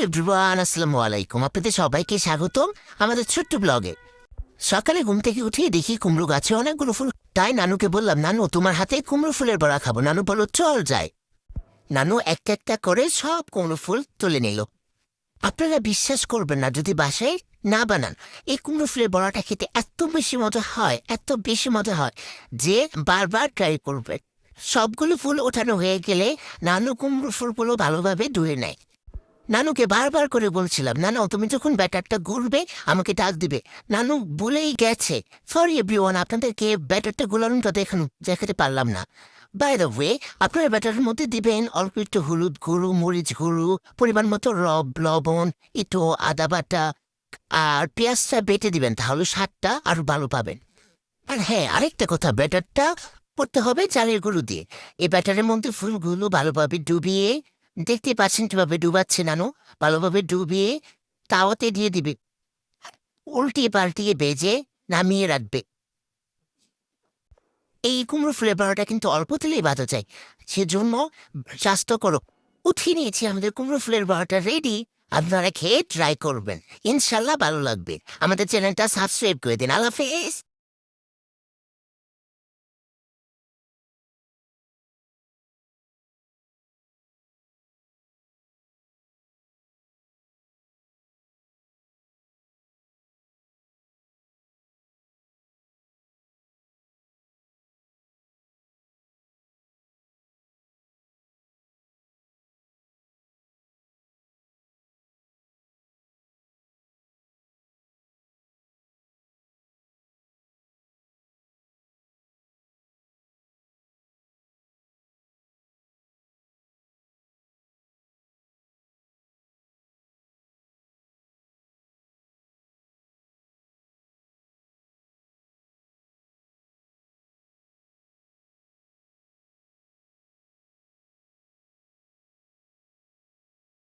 Everyone, আসসালামু আলাইকুম। আপনাদের সবাইকে স্বাগতম আমাদের ছোট্ট ব্লগে। সকালে ঘুম থেকে উঠে দেখি কুমড়ো গাছে অনেকগুলো ফুল। তাই নানুকে বললাম, নানু তোমার হাতে কুমড়ো ফুলের বড়া খাবো। নানু বলল চল যাই। নানু একটা একটা করে সব কুমড়ো ফুল তুলে নিল। আপনারা বিশ্বাস করবেন না যদি বাসায় না বানান, এই কুমড়ো ফুলের বড়াটা খেতে এত বেশি মজা হয়, এত বেশি মজা হয় যে বারবার ট্রাই করবেন। সবগুলো ফুল ওঠানো হয়ে গেলে নানু কুমড়ো ফুলগুলো ভালোভাবে ধুয়ে নেয়। নানুকে বারবার করে বলছিলাম, নানু তুমি যখন ব্যাটারটা গুলবে আমাকে ডাক দিবে। নানু বলেই গেছে। সরি এভরিওয়ান, আপনাদেরকে ব্যাটারটা গুলানোটা দেখাতে পারলাম না। বাই দ্য ওয়ে, আপনারা ব্যাটারের মধ্যে দিবেন অল্প একটু হলুদ গুঁড়ো, মরিচ গুঁড়ো, পরিমাণ মতো লবণ, একটু আদা বাটা, আর পেঁয়াজটা বেটে দিবেন, তাহলে স্বাদটা আরো ভালো পাবেন। আর হ্যাঁ, আরেকটা কথা, ব্যাটারটা করতে হবে চালের গুঁড়ো দিয়ে। এই ব্যাটারের মধ্যে ফুলগুলো ভালোভাবে ডুবিয়ে, দেখতে পাচ্ছেন কিভাবে ডুবাচ্ছে নানু, ভালোভাবে ডুবিয়ে তাওয়াতে দিয়ে দিবে। উল্টিয়ে পাল্টিয়ে ভেজে নামিয়ে রাখবে। এই কুমড়ো ফুলের বড়াটা কিন্তু অল্প তেলেই বাঁধা যায়, সেজন্য স্বাস্থ্যকর। উঠিয়ে নিয়েছি, আমাদের কুমড়ো ফুলের বড়াটা রেডি। আপনারা খেয়ে ট্রাই করবেন, ইনশাল্লাহ ভালো লাগবে। আমাদের চ্যানেলটা সাবস্ক্রাইব করে দিন। আল্লাহ হাফেজ।